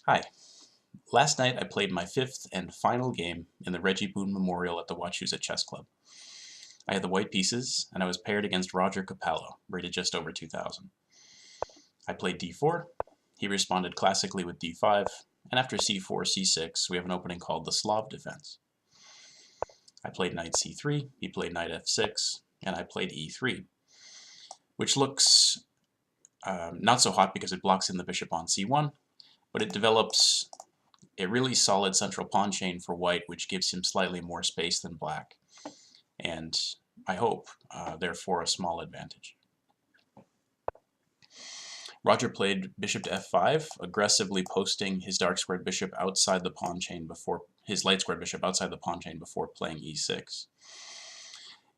Hi. Last night I played my fifth and final game in the Reggie Boone Memorial at the Wachusett Chess Club. I had the white pieces, and I was paired against Roger Capello, rated just over 2,000. I played d4, he responded classically with d5, and after c4, c6, we have an opening called the Slav defense. I played knight c3, he played knight f6, and I played e3, which looks not so hot because it blocks in the bishop on c1, but it develops a really solid central pawn chain for white, which gives him slightly more space than black, and I hope, therefore, a small advantage. Roger played bishop to f5, aggressively posting his dark squared bishop outside the pawn chain before his light squared bishop outside the pawn chain before playing e6.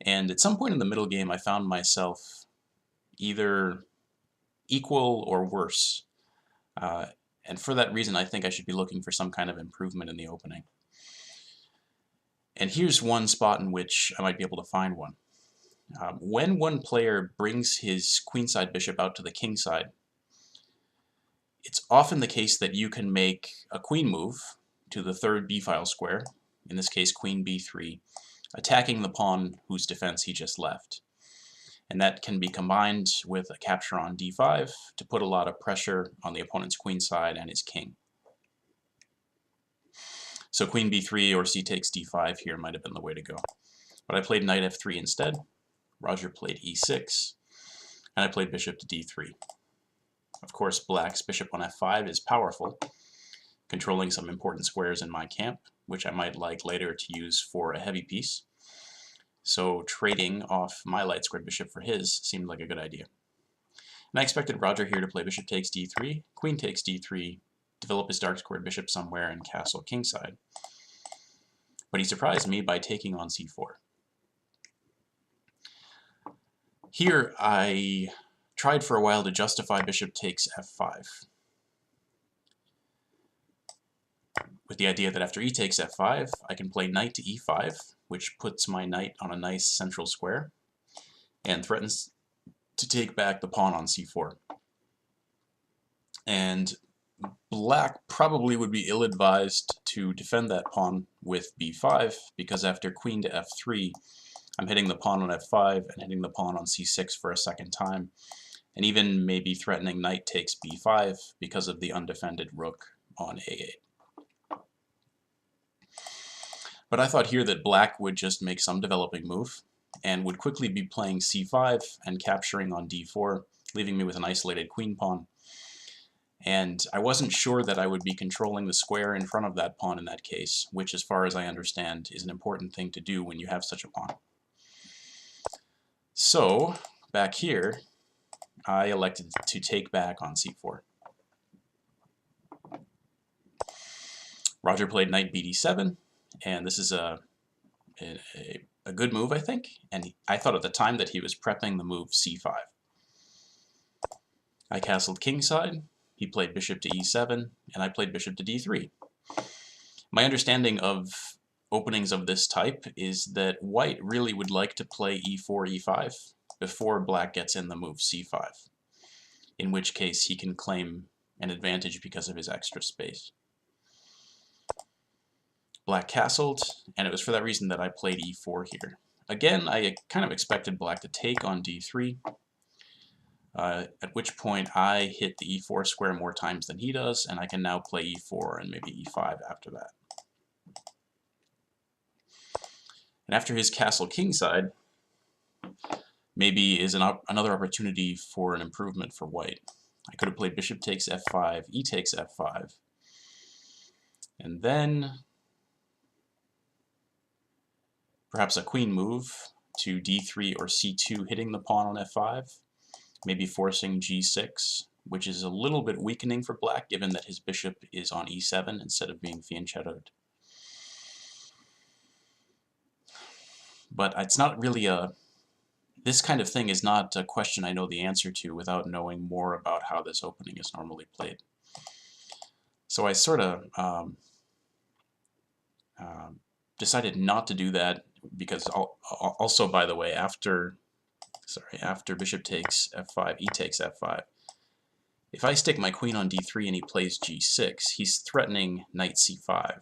And at some point in the middle game, I found myself either equal or worse. And for that reason, I think I should be looking for some kind of improvement in the opening. And here's one spot in which I might be able to find one. When one player brings his queenside bishop out to the kingside, it's often the case that you can make a queen move to the third b-file square, in this case queen b3, attacking the pawn whose defense he just left. And that can be combined with a capture on d5 to put a lot of pressure on the opponent's queenside and his king. So queen b3 or c takes d5 here might have been the way to go. But I played knight f3 instead. Roger played e6, and I played bishop to d3. Of course, black's bishop on f5 is powerful, controlling some important squares in my camp, which I might like later to use for a heavy piece. So trading off my light squared bishop for his seemed like a good idea. And I expected Roger here to play bishop takes d3, queen takes d3, develop his dark squared bishop somewhere and castle kingside. But he surprised me by taking on c4. Here I tried for a while to justify bishop takes f5, with the idea that after e takes f5, I can play knight to e5, which puts my knight on a nice central square, and threatens to take back the pawn on c4. And black probably would be ill-advised to defend that pawn with b5, because after queen to f3, I'm hitting the pawn on f5 and hitting the pawn on c6 for a second time, and even maybe threatening knight takes b5 because of the undefended rook on a8. But I thought here that black would just make some developing move, and would quickly be playing c5 and capturing on d4, leaving me with an isolated queen pawn. And I wasn't sure that I would be controlling the square in front of that pawn in that case, which, as far as I understand, is an important thing to do when you have such a pawn. So, back here, I elected to take back on c4. Roger played knight bd7, and this is a good move, I think, and I thought at the time that he was prepping the move c5. I castled kingside, he played bishop to e7, and I played bishop to d3. My understanding of openings of this type is that white really would like to play e4, e5 before black gets in the move c5, in which case he can claim an advantage because of his extra space. Black castled, and it was for that reason that I played e4 here. Again, I kind of expected black to take on d3, at which point I hit the e4 square more times than he does, and I can now play e4 and maybe e5 after that. And after his castle kingside, maybe is another opportunity for an improvement for white. I could have played bishop takes f5, e takes f5, and then perhaps a queen move to d3 or c2, hitting the pawn on f5, maybe forcing g6, which is a little bit weakening for black given that his bishop is on e7 instead of being fianchettoed. But it's not really this kind of thing is not a question I know the answer to without knowing more about how this opening is normally played. So I sort of decided not to do that, because also, by the way, after bishop takes f5, e takes f5, If I stick my queen on d3 and he plays g6, he's threatening knight c5,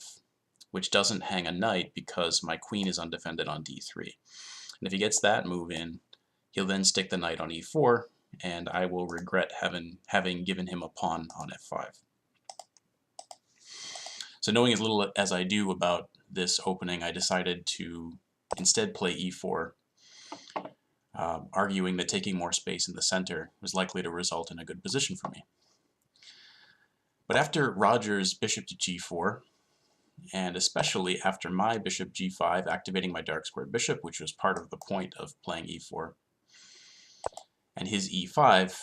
which doesn't hang a knight because my queen is undefended on d3. And if he gets that move in, he'll then stick the knight on e4, and I will regret having given him a pawn on f5. So knowing as little as I do about this opening, I decided to instead play e4, arguing that taking more space in the center was likely to result in a good position for me. But after Roger's bishop to g4, and especially after my bishop g5 activating my dark squared bishop, which was part of the point of playing e4, and his e5,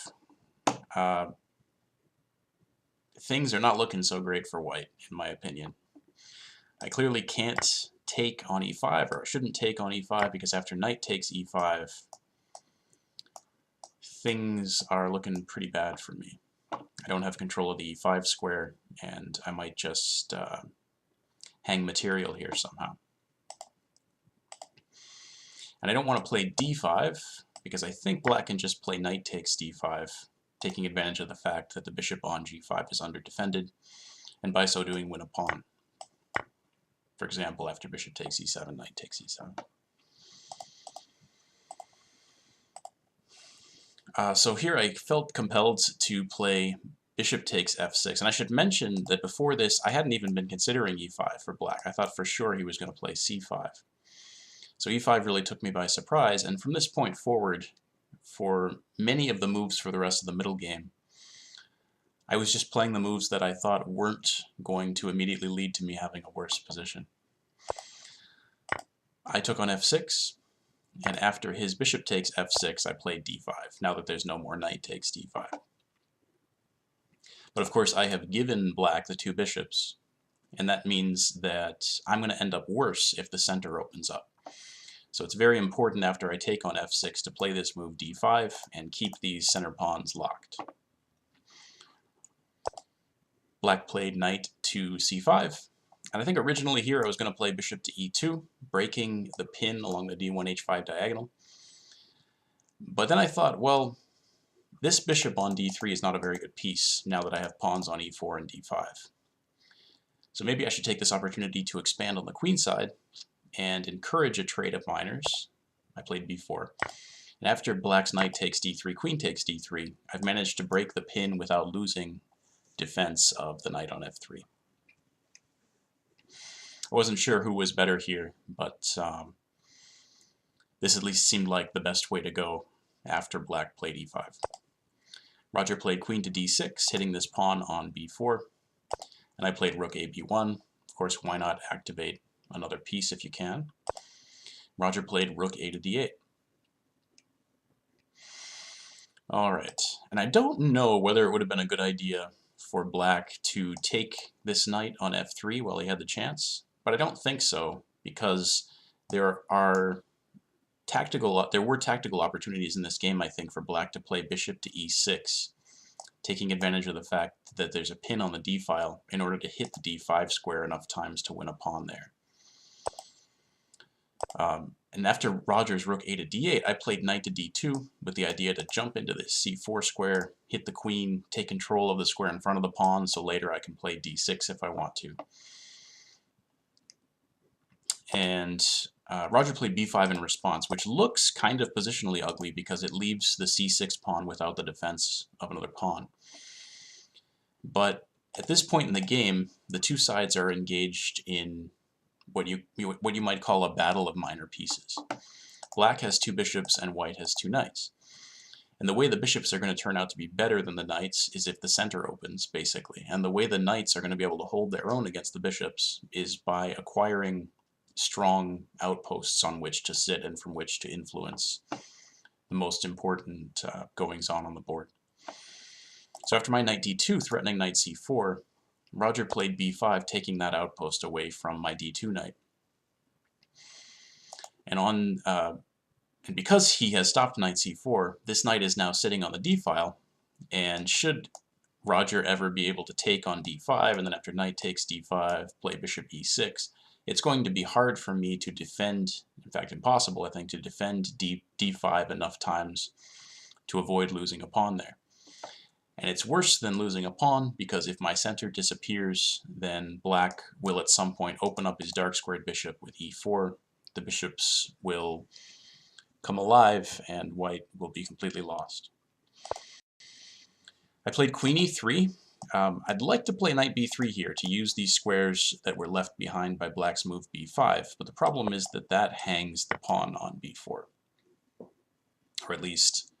things are not looking so great for white, in my opinion. I clearly can't take on e5, or I shouldn't take on e5, because after knight takes e5, things are looking pretty bad for me. I don't have control of the e5 square, and I might just hang material here somehow. And I don't want to play d5, because I think black can just play knight takes d5, taking advantage of the fact that the bishop on g5 is under-defended, and by so doing win a pawn. For example, after bishop takes e7, knight takes e7. So here I felt compelled to play bishop takes f6, and I should mention that before this I hadn't even been considering e5 for black. I thought for sure he was going to play c5. So e5 really took me by surprise, and from this point forward, for many of the moves for the rest of the middle game, I was just playing the moves that I thought weren't going to immediately lead to me having a worse position. I took on f6, and after his bishop takes f6, I played d5, now that there's no more knight takes d5. But of course I have given black the two bishops, and that means that I'm going to end up worse if the center opens up. So it's very important after I take on f6 to play this move d5 and keep these center pawns locked. Black played knight to c5, and I think originally here I was going to play bishop to e2, breaking the pin along the d1-h5 diagonal. But then I thought, well, this bishop on d3 is not a very good piece now that I have pawns on e4 and d5. So maybe I should take this opportunity to expand on the queen side and encourage a trade of minors. I played b4. And after black's knight takes d3, queen takes d3, I've managed to break the pin without losing defense of the knight on f3. I wasn't sure who was better here, but this at least seemed like the best way to go after black played e5. Roger played queen to d6, hitting this pawn on b4, and I played rook a b1. Of course, why not activate another piece if you can? Roger played rook a to d8. Alright, and I don't know whether it would have been a good idea for black to take this knight on f3 while he had the chance, but I don't think so, because there were tactical opportunities in this game, I think, for black to play bishop to e6, taking advantage of the fact that there's a pin on the d file in order to hit the d5 square enough times to win a pawn there. And after Roger's rook a to d8, I played knight to d2 with the idea to jump into this c4 square, hit the queen, take control of the square in front of the pawn, so later I can play d6 if I want to. And Roger played b5 in response, which looks kind of positionally ugly because it leaves the c6 pawn without the defense of another pawn. But at this point in the game, the two sides are engaged in what you might call a battle of minor pieces. Black has two bishops and white has two knights. And the way the bishops are going to turn out to be better than the knights is if the center opens, basically. And the way the knights are going to be able to hold their own against the bishops is by acquiring strong outposts on which to sit and from which to influence the most important goings-on on the board. So after my knight d2 threatening knight c4, Roger played b5, taking that outpost away from my d2 knight. And because he has stopped knight c4, this knight is now sitting on the d file, and should Roger ever be able to take on d5, and then after knight takes d5, play bishop e6, it's going to be hard for me to defend, in fact impossible, I think, to defend d5 enough times to avoid losing a pawn there. And it's worse than losing a pawn, because if my center disappears, then black will at some point open up his dark squared bishop with e4. The bishops will come alive, and white will be completely lost. I played queen e3. I'd like to play knight b3 here to use these squares that were left behind by black's move b5, but the problem is that that hangs the pawn on b4. Or at least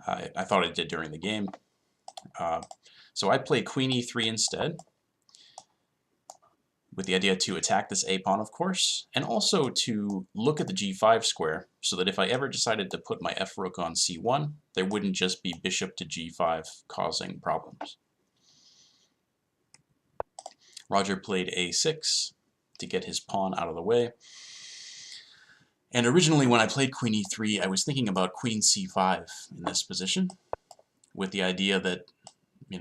I thought it did during the game. So I played queen e3 instead, with the idea to attack this a pawn, of course, and also to look at the g5 square, so that if I ever decided to put my f rook on c1, there wouldn't just be bishop to g5 causing problems. Roger played a6 to get his pawn out of the way. And originally when I played queen e3, I was thinking about queen c5 in this position, with the idea that,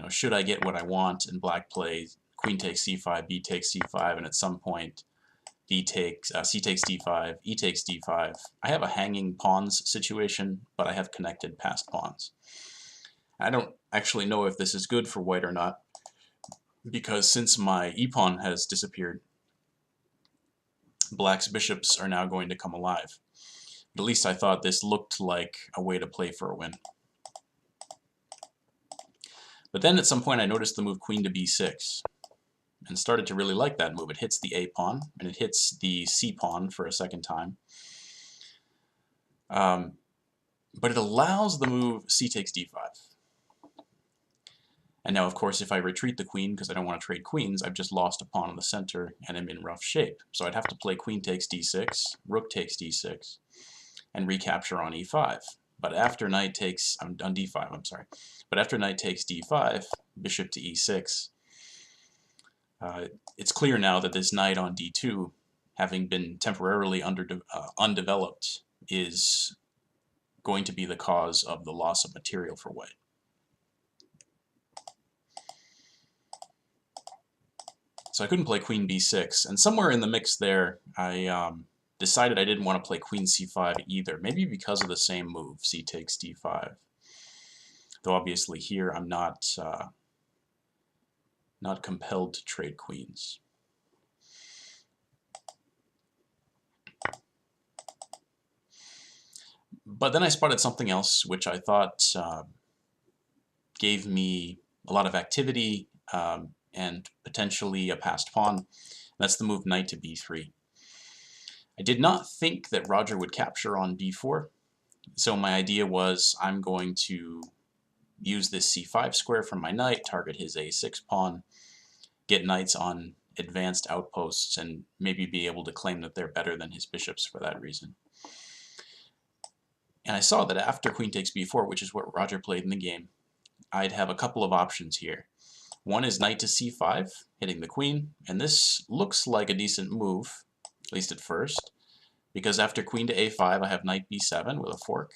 should I get what I want and black plays queen takes c5, b takes c5, and at some point c takes d5, e takes d5. I have a hanging pawns situation, but I have connected passed pawns. I don't actually know if this is good for white or not, because since my e-pawn has disappeared, black's bishops are now going to come alive. But at least I thought this looked like a way to play for a win. But then at some point I noticed the move queen to b6, and started to really like that move. It hits the a-pawn, and it hits the c-pawn for a second time. But it allows the move c takes d5. And now, of course, if I retreat the queen, because I don't want to trade queens, I've just lost a pawn in the center, and I'm in rough shape. So I'd have to play queen takes d6, rook takes d6, and recapture on e5. But after knight takes, on d5, I'm sorry. But after knight takes d5, bishop to e6, it's clear now that this knight on d2, having been temporarily undeveloped, is going to be the cause of the loss of material for white. So I couldn't play queen b6, and somewhere in the mix there, I decided I didn't want to play queen c5 either, maybe because of the same move, c takes d5. Though obviously here I'm not compelled to trade queens. But then I spotted something else, which I thought gave me a lot of activity and potentially a passed pawn. That's the move knight to b3. I did not think that Roger would capture on b4, so my idea was I'm going to use this c5 square from my knight, target his a6 pawn, get knights on advanced outposts, and maybe be able to claim that they're better than his bishops for that reason. And I saw that after queen takes b4, which is what Roger played in the game, I'd have a couple of options here. One is knight to c5, hitting the queen, and this looks like a decent move, at least at first, because after queen to a5 I have knight b7 with a fork,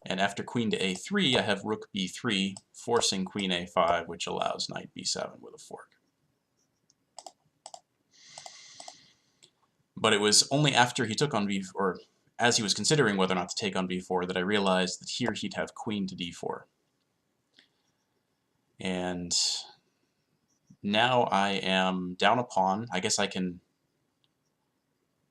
and after queen to a3 I have rook b3, forcing queen a5, which allows knight b7 with a fork. But it was only after he took on b4, or as he was considering whether or not to take on b4, that I realized that here he'd have queen to d4. And now I am down a pawn. I guess I can,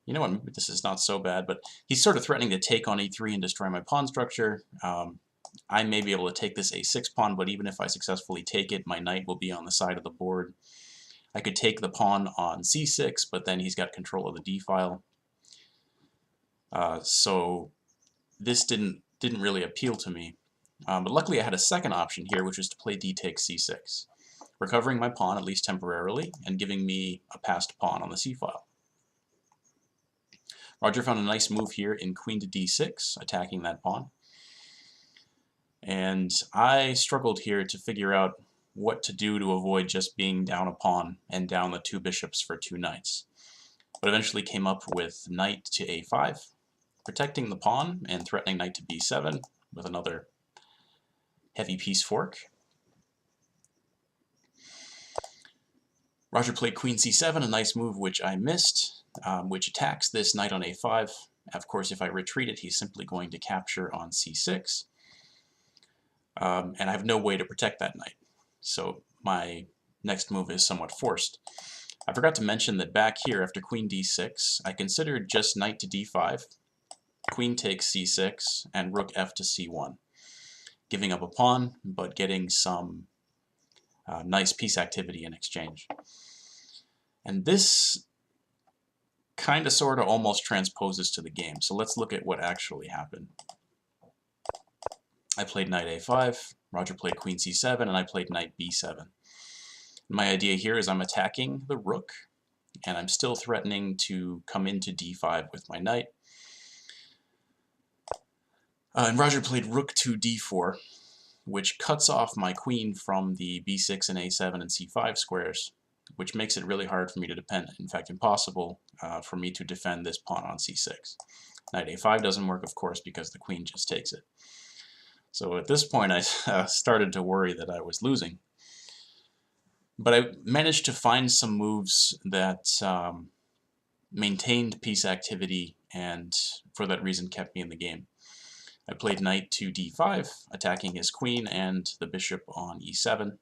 you know what, maybe this is not so bad, but he's sort of threatening to take on e3 and destroy my pawn structure. I may be able to take this a6 pawn, but even if I successfully take it, my knight will be on the side of the board. I could take the pawn on c6, but then he's got control of the d file. So this didn't really appeal to me. But luckily I had a second option here, which was to play d takes c6, recovering my pawn, at least temporarily, and giving me a passed pawn on the c-file. Roger found a nice move here in queen to d6, attacking that pawn. And I struggled here to figure out what to do to avoid just being down a pawn and down the two bishops for two knights. But eventually came up with knight to a5, protecting the pawn and threatening knight to b7 with another heavy piece fork. Roger played queen c7, a nice move which I missed, which attacks this knight on a5. Of course, if I retreat it, he's simply going to capture on c6. and I have no way to protect that knight. So my next move is somewhat forced. I forgot to mention that back here after queen d6, I considered just knight to d5, queen takes c6, and rook f to c1, giving up a pawn, but getting some nice piece activity in exchange. And this kind of sort of almost transposes to the game. So let's look at what actually happened. I played knight a5, Roger played queen c7, and I played knight b7. My idea here is I'm attacking the rook, and I'm still threatening to come into d5 with my knight. And Roger played rook to d4, which cuts off my queen from the b6 and a7 and c5 squares, which makes it really hard for me to defend, in fact impossible for me to defend this pawn on c6. Knight a5 doesn't work, of course, because the queen just takes it. So at this point I started to worry that I was losing. But I managed to find some moves that maintained piece activity and for that reason kept me in the game. I played knight to d5, attacking his queen and the bishop on e7.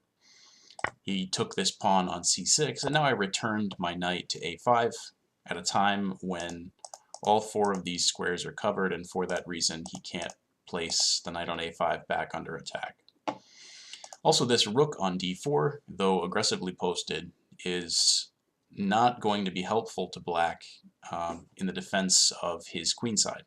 He took this pawn on c6, and now I returned my knight to a5 at a time when all four of these squares are covered, and for that reason he can't place the knight on a5 back under attack. Also, this rook on d4, though aggressively posted, is not going to be helpful to black in the defense of his queenside,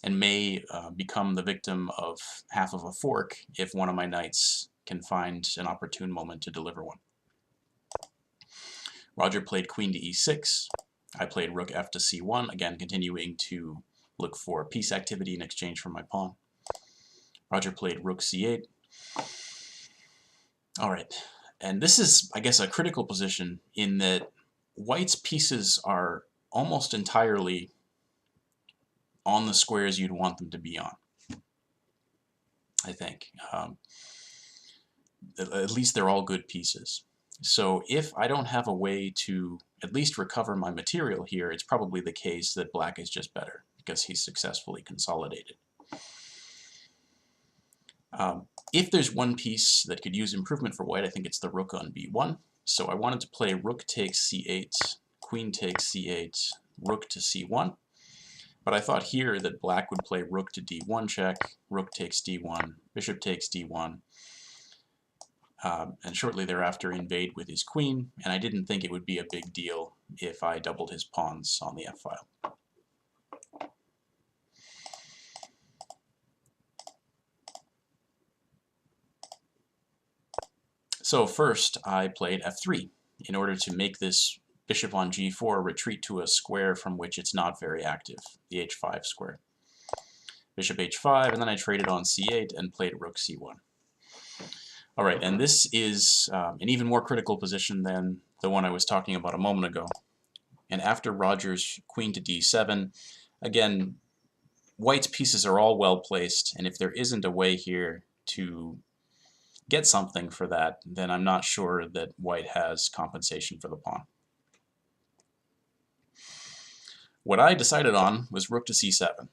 and may become the victim of half of a fork if one of my knights can find an opportune moment to deliver one. Roger played queen to e6. I played rook f to c1, again continuing to look for piece activity in exchange for my pawn. Roger played rook c8. Alright, and this is, I guess, a critical position in that white's pieces are almost entirely on the squares you'd want them to be on, I think. At least they're all good pieces. So if I don't have a way to at least recover my material here, it's probably the case that black is just better because he's successfully consolidated. If there's one piece that could use improvement for white, I think it's the rook on b1. So I wanted to play rook takes c8, queen takes c8, rook to c1. But I thought here that black would play rook to d1 check, rook takes d1, bishop takes d1, and shortly thereafter invade with his queen, and I didn't think it would be a big deal if I doubled his pawns on the f-file. So first I played f3 in order to make this bishop on g4 retreat to a square from which it's not very active, the h5 square. Bishop h5, and then I traded on c8 and played rook c1. Alright, and this is an even more critical position than the one I was talking about a moment ago. And after Roger's queen to d7, again, white's pieces are all well placed, and if there isn't a way here to get something for that, then I'm not sure that white has compensation for the pawn. What I decided on was rook to c7.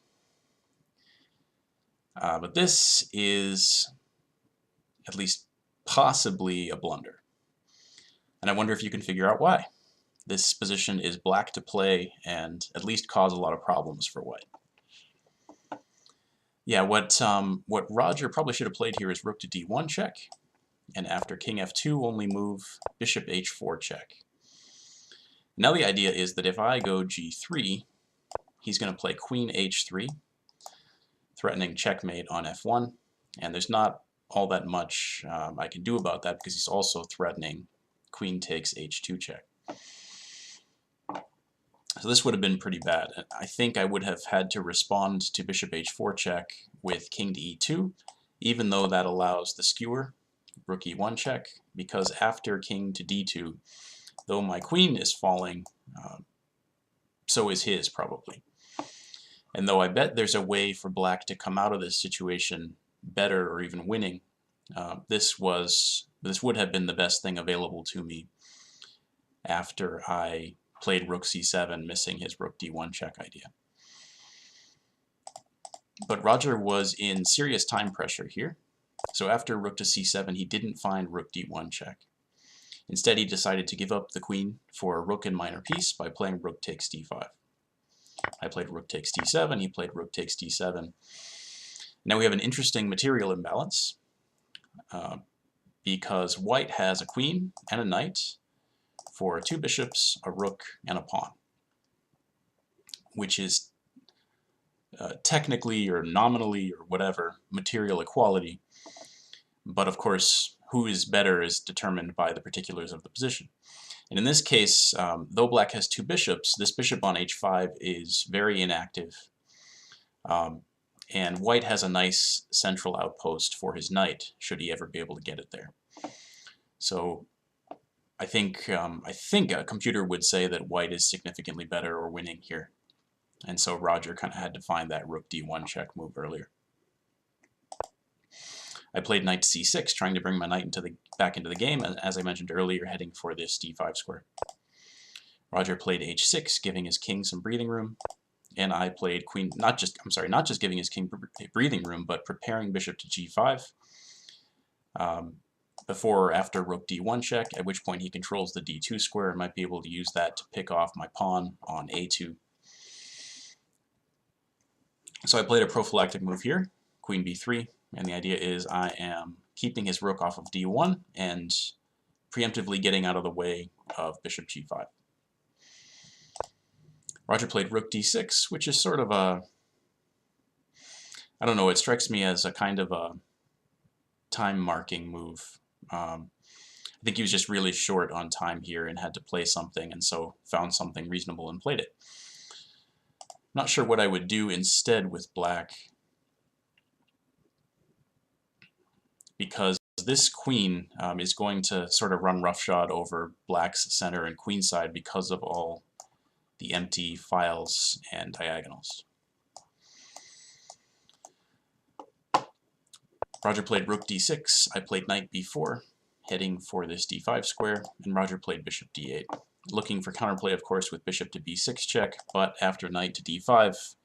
But this is at least possibly a blunder. And I wonder if you can figure out why. This position is black to play and at least cause a lot of problems for white. Yeah, what Roger probably should have played here is rook to d1 check, and after king f2 only move bishop h4 check. Now the idea is that if I go g3, he's going to play queen h3, threatening checkmate on f1, and there's not all that much I can do about that because he's also threatening queen takes h2 check. So this would have been pretty bad. I think I would have had to respond to bishop h4 check with king to e2, even though that allows the skewer, rook e1 check, because after king to d2, though my queen is falling, so is his probably. And though I bet there's a way for black to come out of this situation better or even winning, this would have been the best thing available to me after I played rook c7, missing his rook d1 check idea. But Roger was in serious time pressure here, So after rook to c7, he didn't find rook d1 check. Instead, he decided to give up the queen for a rook and minor piece by playing rook takes d5. I played rook takes d7, he played rook takes d7. Now we have an interesting material imbalance because white has a queen and a knight for 2 bishops, a rook, and a pawn, which is technically or nominally or whatever material equality, but of course who is better is determined by the particulars of the position. And in this case, though black has 2 bishops, this bishop on h5 is very inactive, and white has a nice central outpost for his knight, should he ever be able to get it there. So I think a computer would say that white is significantly better or winning here. And so Roger kind of had to find that rook d1 check move earlier. I played knight to c6, trying to bring my knight back into the game, as I mentioned earlier, heading for this d5 square. Roger played h6, giving his king some breathing room, and I played queen, not just giving his king breathing room, but preparing bishop to g5 before or after rook d1 check, at which point he controls the d2 square and might be able to use that to pick off my pawn on a2. So I played a prophylactic move here, queen b3, and the idea is I am keeping his rook off of d1 and preemptively getting out of the way of bishop g5. Roger played rook d6, which is sort of a, I don't know, it strikes me as a kind of a time-marking move. I think he was just really short on time here and had to play something, and so found something reasonable and played it. Not sure what I would do instead with black, because this queen is going to sort of run roughshod over black's center and queen side because of all the empty files and diagonals. Roger played rook d6, I played knight b4, heading for this d5 square, and Roger played bishop d8. Looking for counterplay, of course, with bishop to b6 check, but after knight to d5,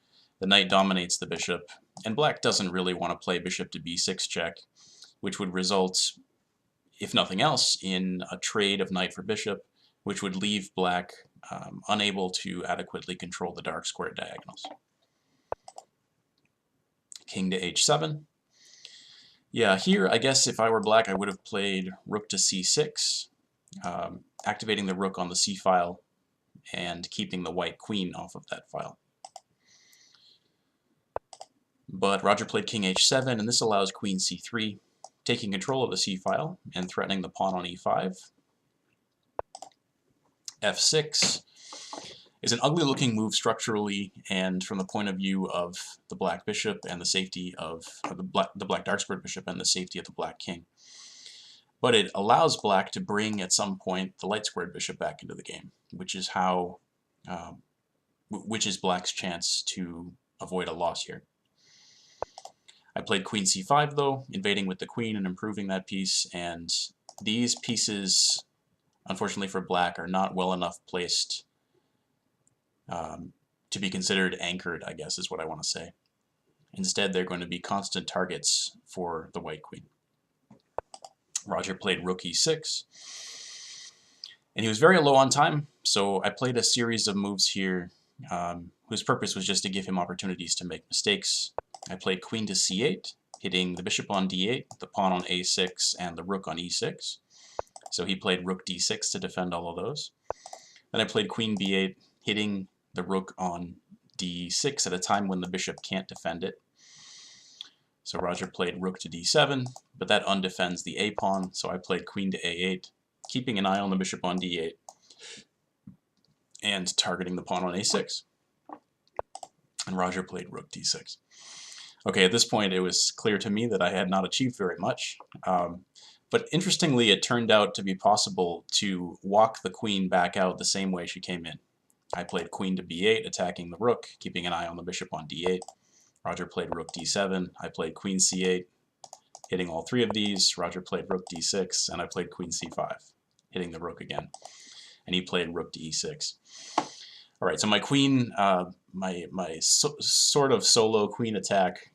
the knight dominates the bishop, and black doesn't really want to play bishop to b6 check, which would result, if nothing else, in a trade of knight for bishop, which would leave black unable to adequately control the dark square diagonals. King to h7. Yeah, here I guess if I were black I would have played rook to c6, activating the rook on the c file and keeping the white queen off of that file. But Roger played king h7, and this allows queen c3, taking control of the c file and threatening the pawn on e5. f6 is an ugly looking move structurally and from the point of view of the black bishop and the safety of the black dark squared bishop and the safety of the black king. But it allows black to bring at some point the light squared bishop back into the game, which is how which is black's chance to avoid a loss here. I played queen c5 though, invading with the queen and improving that piece, and these pieces, unfortunately for black, are not well enough placed to be considered anchored, I guess is what I want to say. Instead, they're going to be constant targets for the white queen. Roger played rook e6, and he was very low on time, so I played a series of moves here whose purpose was just to give him opportunities to make mistakes. I played queen to c8, hitting the bishop on d8, the pawn on a6, and the rook on e6. So he played rook d6 to defend all of those. Then I played queen b8, hitting the rook on d6 at a time when the bishop can't defend it. So Roger played rook to d7, but that undefends the a pawn, so I played queen to a8, keeping an eye on the bishop on d8 and targeting the pawn on a6. And Roger played rook d6. Okay, at this point it was clear to me that I had not achieved very much, but interestingly it turned out to be possible to walk the queen back out the same way she came in. I played queen to b8, attacking the rook, keeping an eye on the bishop on d8. Roger played rook d7, I played queen c8, hitting all three of these. Roger played rook d6, and I played queen c5, hitting the rook again. And he played rook to e6. Alright, so my queen, my sort of solo queen attack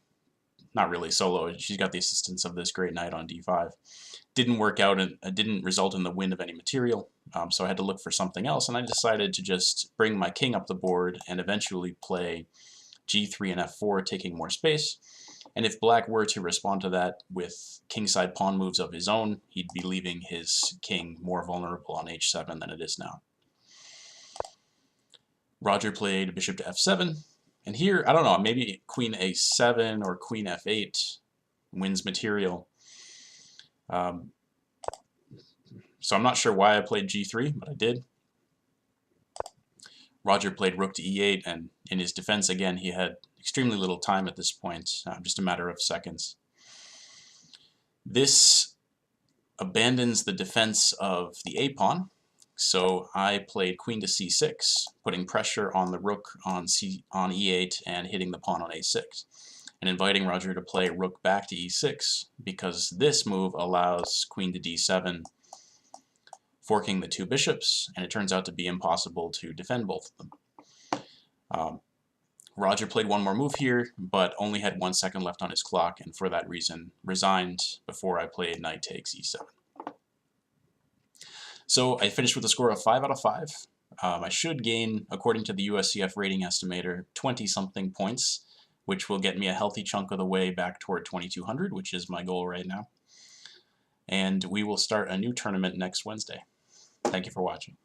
not really solo. She's got the assistance of this great knight on d5. Didn't work out and didn't result in the win of any material, so I had to look for something else, and I decided to just bring my king up the board and eventually play g3 and f4, taking more space. And if black were to respond to that with kingside pawn moves of his own, he'd be leaving his king more vulnerable on h7 than it is now. Roger played bishop to f7, and here, I don't know, maybe queen a7 or queen f8 wins material. So I'm not sure why I played g3, but I did. Roger played rook to e8, and in his defense, again, he had extremely little time at this point, just a matter of seconds. This abandons the defense of the a-pawn, so I played queen to c6, putting pressure on the rook on e8 and hitting the pawn on a6, and inviting Roger to play rook back to e6, because this move allows queen to d7, forking the two bishops, and it turns out to be impossible to defend both of them. Roger played one more move here, but only had 1 second left on his clock, and for that reason resigned before I played knight takes e7. So I finished with a score of 5 out of 5. I should gain, according to the USCF rating estimator, 20-something points, which will get me a healthy chunk of the way back toward 2200, which is my goal right now. And we will start a new tournament next Wednesday. Thank you for watching.